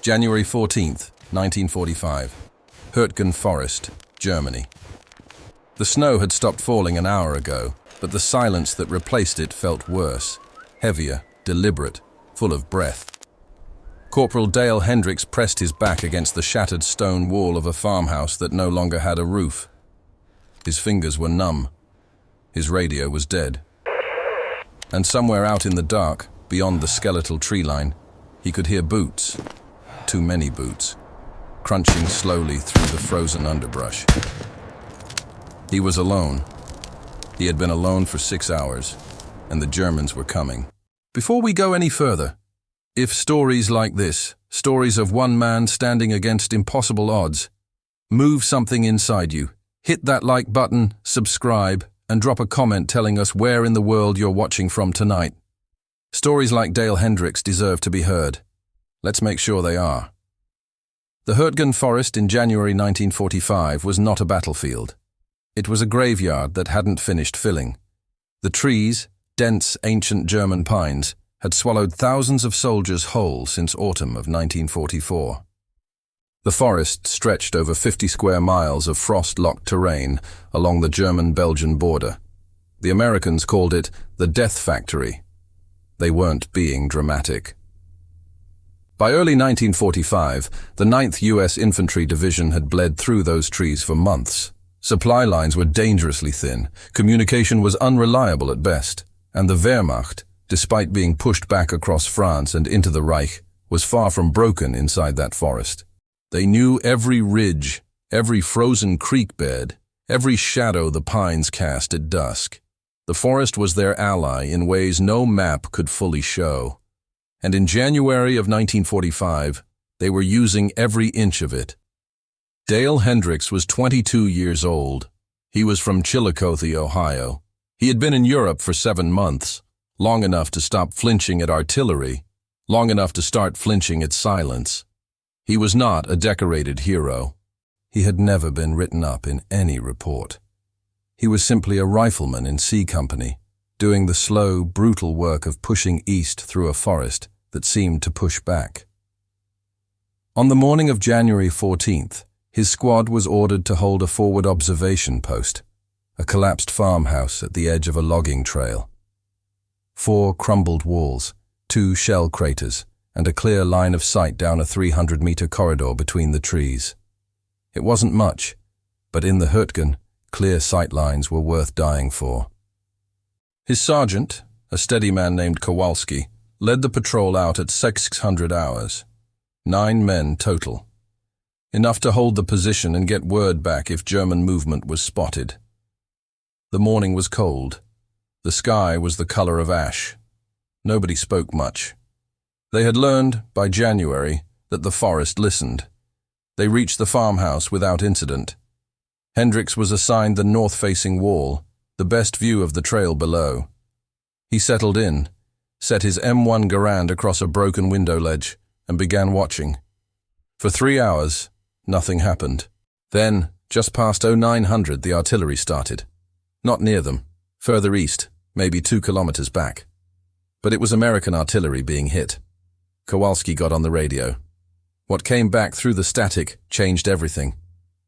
January 14th, 1945. Hürtgen Forest, Germany. The snow had stopped falling an hour ago, but the silence that replaced it felt worse, heavier, deliberate, full of breath. Corporal Dale Hendricks pressed his back against the shattered stone wall of a farmhouse that no longer had a roof. His fingers were numb. His radio was dead. And somewhere out in the dark, beyond the skeletal tree line, he could hear boots, too many boots, crunching slowly through the frozen underbrush. He was alone. He had been alone for 6 hours, and the Germans were coming. Before we go any further, if stories like this, stories of one man standing against impossible odds, move something inside you, hit that like button, subscribe, and drop a comment telling us where in the world you're watching from tonight. Stories like Dale Hendricks deserve to be heard. Let's make sure they are. The Hürtgen Forest in January 1945 was not a battlefield. It was a graveyard that hadn't finished filling. The trees, dense ancient German pines, had swallowed thousands of soldiers whole since autumn of 1944. The forest stretched over 50 square miles of frost-locked terrain along the German-Belgian border. The Americans called it the Death Factory. They weren't being dramatic. By early 1945, the 9th U.S. Infantry Division had bled through those trees for months. Supply lines were dangerously thin, communication was unreliable at best, and the Wehrmacht, despite being pushed back across France and into the Reich, was far from broken inside that forest. They knew every ridge, every frozen creek bed, every shadow the pines cast at dusk. The forest was their ally in ways no map could fully show. And in January of 1945, they were using every inch of it. Dale Hendricks was 22 years old. He was from Chillicothe, Ohio. He had been in Europe for 7 months, long enough to stop flinching at artillery, long enough to start flinching at silence. He was not a decorated hero. He had never been written up in any report. He was simply a rifleman in C Company, doing the slow, brutal work of pushing east through a forest that seemed to push back. On the morning of January 14th, his squad was ordered to hold a forward observation post, a collapsed farmhouse at the edge of a logging trail. 4 crumbled walls, 2 shell craters, and a clear line of sight down a 300-meter corridor between the trees. It wasn't much, but in the Hürtgen, clear sight lines were worth dying for. His sergeant, a steady man named Kowalski, led the patrol out at 600 hours. 9 men total. Enough to hold the position and get word back if German movement was spotted. The morning was cold. The sky was the color of ash. Nobody spoke much. They had learned, by January, that the forest listened. They reached the farmhouse without incident. Hendricks was assigned the north-facing wall, the best view of the trail below. He settled in, set his M1 Garand across a broken window ledge, and began watching. For 3 hours, nothing happened. Then, just past 0900, the artillery started. Not near them, further east, maybe 2 kilometers back. But it was American artillery being hit. Kowalski got on the radio. What came back through the static changed everything.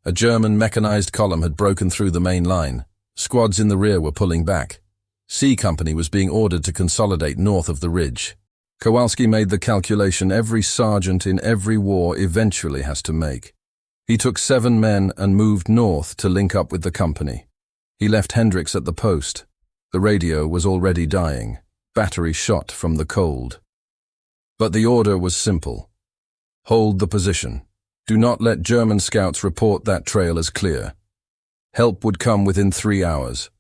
A German mechanized column had broken through the main line. Squads in the rear were pulling back. C Company was being ordered to consolidate north of the ridge. Kowalski made the calculation every sergeant in every war eventually has to make. He took 7 men and moved north to link up with the company. He left Hendricks at the post. The radio was already dying, battery shot from the cold. But the order was simple. Hold the position. Do not let German scouts report that trail as clear. Help would come within 3 hours.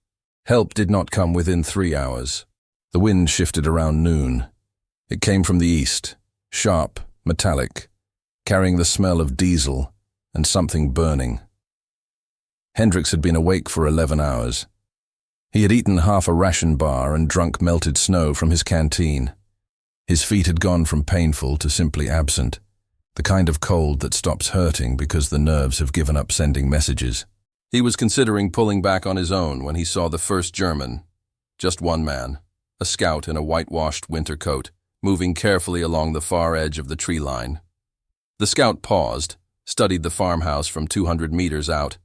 Help did not come within 3 hours. The wind shifted around noon. It came from the east, sharp, metallic, carrying the smell of diesel and something burning. Hendricks had been awake for 11 hours. He had eaten half a ration bar and drunk melted snow from his canteen. His feet had gone from painful to simply absent, the kind of cold that stops hurting because the nerves have given up sending messages. He was considering pulling back on his own when he saw the first German, just one man, a scout in a whitewashed winter coat, moving carefully along the far edge of the tree line. The scout paused, studied the farmhouse from 200 meters out,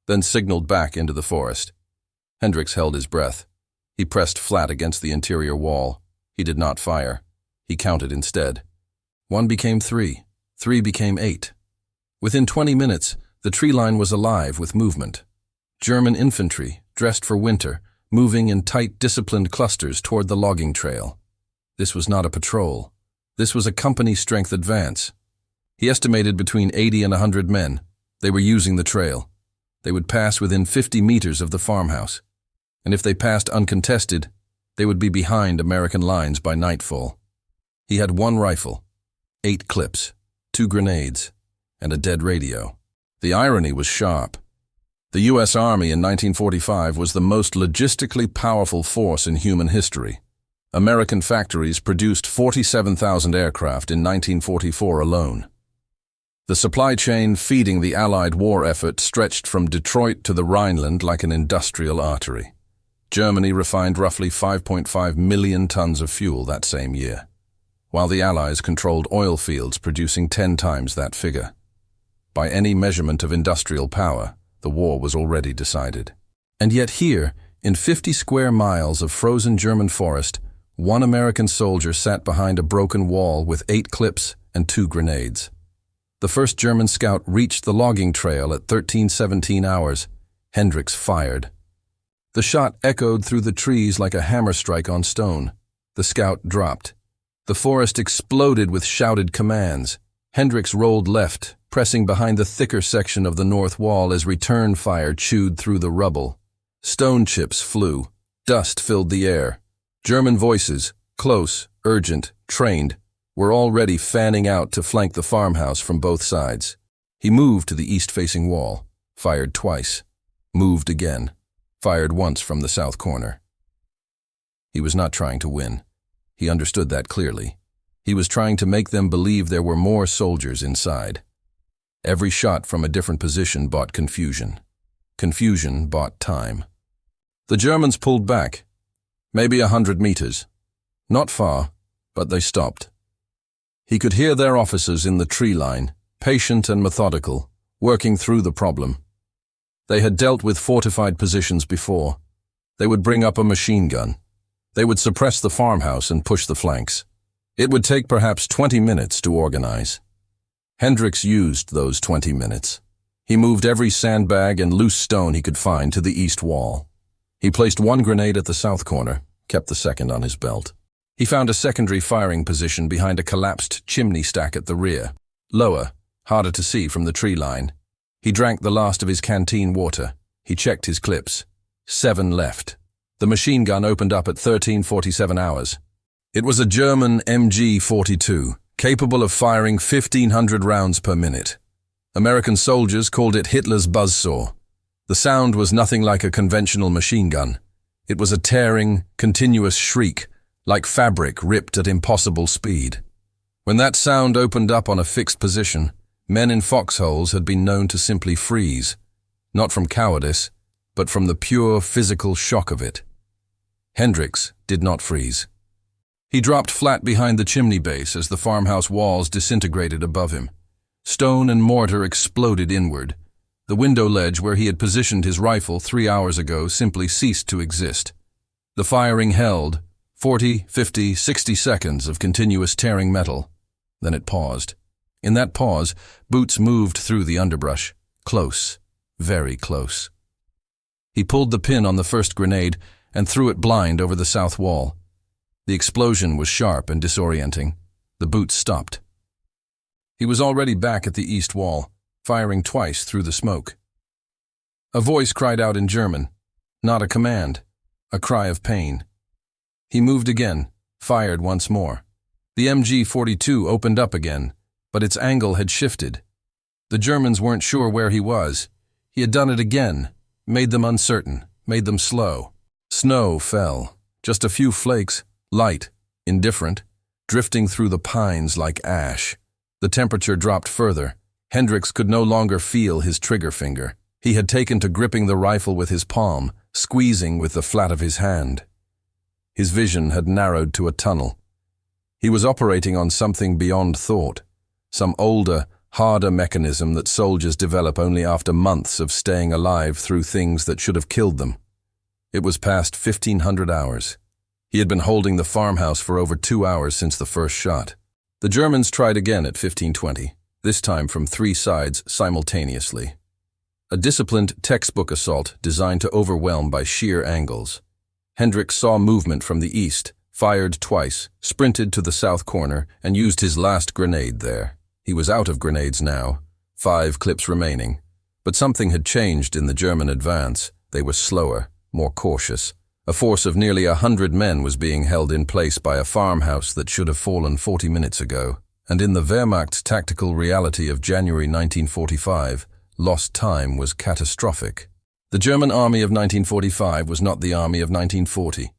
then signaled back into the forest. Hendricks held his breath. He pressed flat against the interior wall. He did not fire. He counted instead. 1 became 3. 3 became 8. Within 20 minutes, the tree line was alive with movement. German infantry, dressed for winter, moving in tight, disciplined clusters toward the logging trail. This was not a patrol. This was a company-strength advance. He estimated between 80 and 100 men. They were using the trail. They would pass within 50 meters of the farmhouse. And if they passed uncontested, they would be behind American lines by nightfall. He had 1 rifle, 8 clips, 2 grenades, and a dead radio. The irony was sharp. The U.S. Army in 1945 was the most logistically powerful force in human history. American factories produced 47,000 aircraft in 1944 alone. The supply chain feeding the Allied war effort stretched from Detroit to the Rhineland like an industrial artery. Germany refined roughly 5.5 million tons of fuel that same year, while the Allies controlled oil fields producing 10 times that figure. By any measurement of industrial power, the war was already decided. And yet here, in 50 square miles of frozen German forest, 1 American soldier sat behind a broken wall with 8 clips and 2 grenades. The first German scout reached the logging trail at 13:17 hours. Hendricks fired. The shot echoed through the trees like a hammer strike on stone. The scout dropped. The forest exploded with shouted commands. Hendricks rolled left, pressing behind the thicker section of the north wall as return fire chewed through the rubble. Stone chips flew. Dust filled the air. German voices, close, urgent, trained, were already fanning out to flank the farmhouse from both sides. He moved to the east-facing wall, fired twice, moved again, fired once from the south corner. He was not trying to win. He understood that clearly. He was trying to make them believe there were more soldiers inside. Every shot from a different position bought confusion. Confusion bought time. The Germans pulled back, maybe 100 meters. Not far, but they stopped. He could hear their officers in the tree line, patient and methodical, working through the problem. They had dealt with fortified positions before. They would bring up a machine gun. They would suppress the farmhouse and push the flanks. It would take perhaps 20 minutes to organize. Hendricks used those 20 minutes. He moved every sandbag and loose stone he could find to the east wall. He placed 1 grenade at the south corner, kept the second on his belt. He found a secondary firing position behind a collapsed chimney stack at the rear, lower, harder to see from the tree line. He drank the last of his canteen water. He checked his clips. 7 left. The machine gun opened up at 13:47 hours. It was a German MG-42, capable of firing 1,500 rounds per minute. American soldiers called it Hitler's buzzsaw. The sound was nothing like a conventional machine gun. It was a tearing, continuous shriek, like fabric ripped at impossible speed. When that sound opened up on a fixed position, men in foxholes had been known to simply freeze, not from cowardice, but from the pure physical shock of it. Hendricks did not freeze. He dropped flat behind the chimney base as the farmhouse walls disintegrated above him. Stone and mortar exploded inward. The window ledge where he had positioned his rifle 3 hours ago simply ceased to exist. The firing held 40, 50, 60 seconds of continuous tearing metal. Then it paused. In that pause, boots moved through the underbrush. Close, very close. He pulled the pin on the first grenade and threw it blind over the south wall. The explosion was sharp and disorienting. The boots stopped. He was already back at the east wall, firing twice through the smoke. A voice cried out in German, not a command, a cry of pain. He moved again, fired once more. The MG-42 opened up again, but its angle had shifted. The Germans weren't sure where he was. He had done it again, made them uncertain, made them slow. Snow fell, just a few flakes, light, indifferent, drifting through the pines like ash. The temperature dropped further. Hendricks could no longer feel his trigger finger. He had taken to gripping the rifle with his palm, squeezing with the flat of his hand. His vision had narrowed to a tunnel. He was operating on something beyond thought, some older, harder mechanism that soldiers develop only after months of staying alive through things that should have killed them. It was past 1500 hours. He had been holding the farmhouse for over 2 hours since the first shot. The Germans tried again at 1520, this time from 3 sides simultaneously. A disciplined textbook assault designed to overwhelm by sheer angles. Hendricks saw movement from the east, fired twice, sprinted to the south corner, and used his last grenade there. He was out of grenades now, 5 clips remaining. But something had changed in the German advance. They were slower, more cautious. A force of nearly 100 men was being held in place by a farmhouse that should have fallen 40 minutes ago. And in the Wehrmacht's tactical reality of January 1945, lost time was catastrophic. The German army of 1945 was not the army of 1940.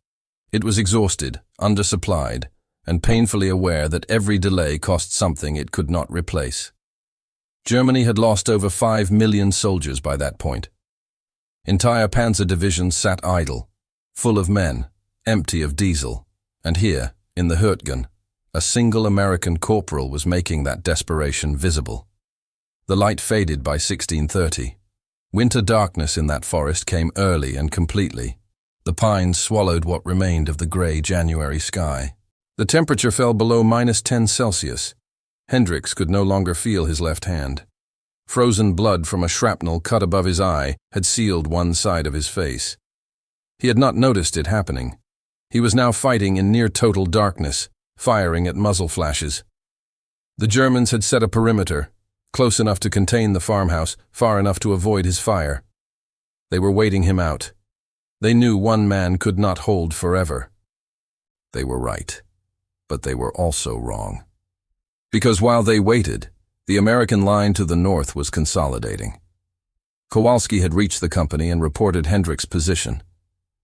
It was exhausted, undersupplied, and painfully aware that every delay cost something it could not replace. Germany had lost over 5 million soldiers by that point. Entire panzer divisions sat idle, full of men, empty of diesel, and here, in the Hurtgen, a single American corporal was making that desperation visible. The light faded by 1630. Winter darkness in that forest came early and completely. The pines swallowed what remained of the grey January sky. The temperature fell below -10 Celsius. Hendricks could no longer feel his left hand. Frozen blood from a shrapnel cut above his eye had sealed one side of his face. He had not noticed it happening. He was now fighting in near total darkness, firing at muzzle flashes. The Germans had set a perimeter, close enough to contain the farmhouse, far enough to avoid his fire. They were waiting him out. They knew one man could not hold forever. They were right, but they were also wrong. Because while they waited, the American line to the north was consolidating. Kowalski had reached the company and reported Hendricks' position.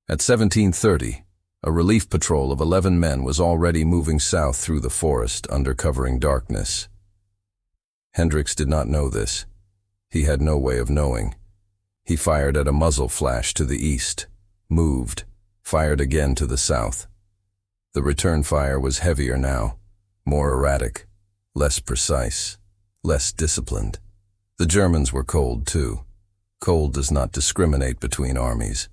At 1730, a relief patrol of 11 men was already moving south through the forest under covering darkness. Hendricks did not know this. He had no way of knowing. He fired at a muzzle flash to the east, moved, fired again to the south. The return fire was heavier now, more erratic, less precise, less disciplined. The Germans were cold too. Cold does not discriminate between armies.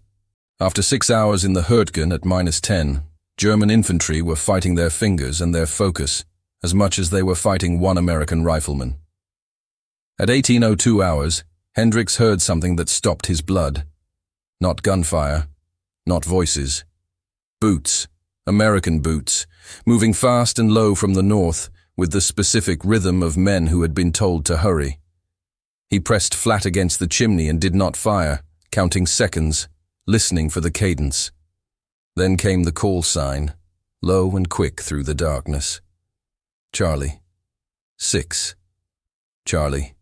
After 6 hours in the Hurtgen at -10, German infantry were fighting their fingers and their focus as much as they were fighting one American rifleman. At 18:02 hours, Hendricks heard something that stopped his blood. Not gunfire, not voices. Boots, American boots, moving fast and low from the north with the specific rhythm of men who had been told to hurry. He pressed flat against the chimney and did not fire, counting seconds, listening for the cadence. Then came the call sign, low and quick through the darkness. Charlie. 6. Charlie.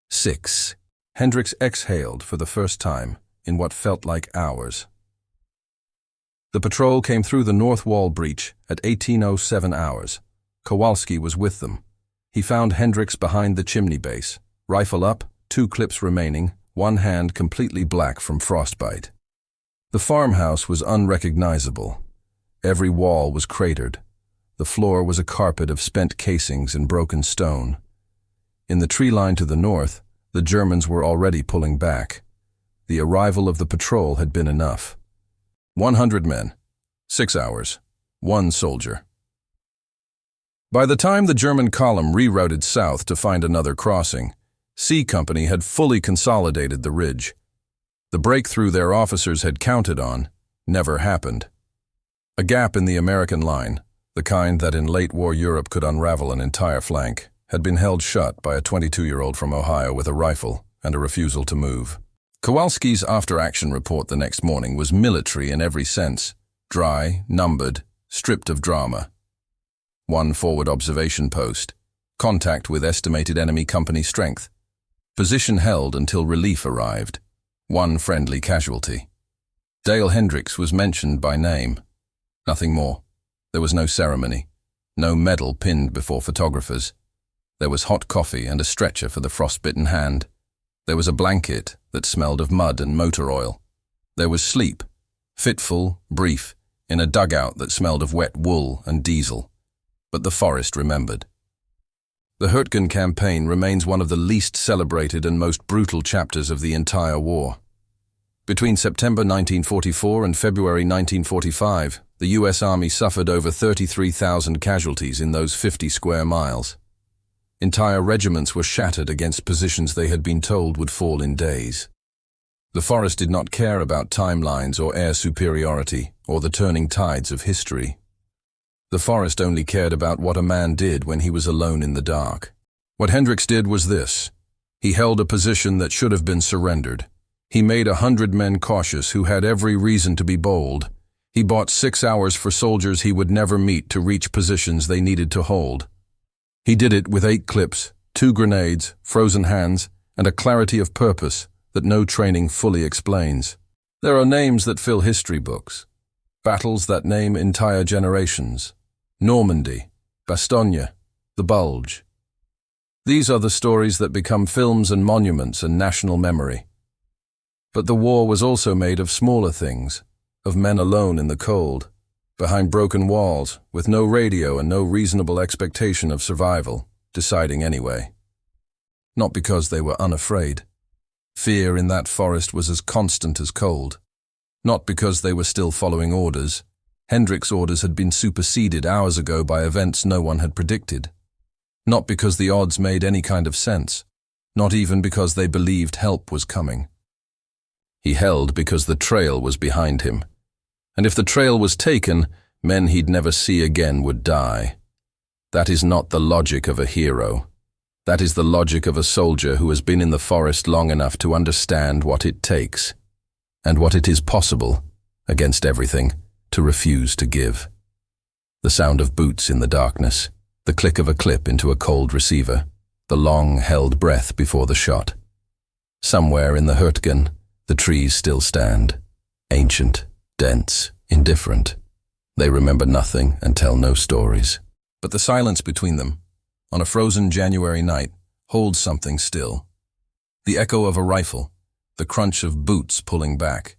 6. Hendricks exhaled for the first time in what felt like hours. The patrol came through the north wall breach at 18:07 hours. Kowalski was with them. He found Hendricks behind the chimney base, rifle up, 2 clips remaining, one hand completely black from frostbite. The farmhouse was unrecognizable. Every wall was cratered. The floor was a carpet of spent casings and broken stone. In the tree line to the north, the Germans were already pulling back. The arrival of the patrol had been enough. 100 men, 6 hours, 1 soldier. By the time the German column rerouted south to find another crossing, C Company had fully consolidated the ridge. The breakthrough their officers had counted on never happened. A gap in the American line, the kind that in late-war Europe could unravel an entire flank, had been held shut by a 22-year-old from Ohio with a rifle and a refusal to move. Kowalski's after-action report the next morning was military in every sense, dry, numbered, stripped of drama. 1 forward observation post, contact with estimated enemy company strength, position held until relief arrived, 1 friendly casualty. Dale Hendricks was mentioned by name. Nothing more. There was no ceremony, no medal pinned before photographers. There was hot coffee and a stretcher for the frostbitten hand. There was a blanket that smelled of mud and motor oil. There was sleep, fitful, brief, in a dugout that smelled of wet wool and diesel. But the forest remembered. The Hurtgen campaign remains one of the least celebrated and most brutal chapters of the entire war. Between September 1944 and February 1945, the U.S. Army suffered over 33,000 casualties in those 50 square miles. Entire regiments were shattered against positions they had been told would fall in days. The forest did not care about timelines or air superiority or the turning tides of history. The forest only cared about what a man did when he was alone in the dark. What Hendricks did was this. He held a position that should have been surrendered. He made 100 men cautious who had every reason to be bold. He bought 6 hours for soldiers he would never meet to reach positions they needed to hold. He did it with 8 clips, 2 grenades, frozen hands, and a clarity of purpose that no training fully explains. There are names that fill history books, battles that name entire generations. Normandy, Bastogne, the Bulge. These are the stories that become films and monuments and national memory. But the war was also made of smaller things, of men alone in the cold, behind broken walls, with no radio and no reasonable expectation of survival, deciding anyway. Not because they were unafraid. Fear in that forest was as constant as cold. Not because they were still following orders. Hendricks' orders had been superseded hours ago by events no one had predicted. Not because the odds made any kind of sense. Not even because they believed help was coming. He held because the trail was behind him. And if the trail was taken, men he'd never see again would die. That is not the logic of a hero. That is the logic of a soldier who has been in the forest long enough to understand what it takes, and what it is possible, against everything, to refuse to give. The sound of boots in the darkness, the click of a clip into a cold receiver, the long-held breath before the shot. Somewhere in the Hurtgen, the trees still stand, ancient, dense, indifferent. They remember nothing and tell no stories. But the silence between them, on a frozen January night, holds something still. The echo of a rifle, the crunch of boots pulling back,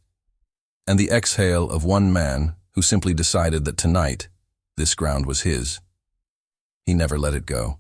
and the exhale of one man who simply decided that tonight, this ground was his. He never let it go.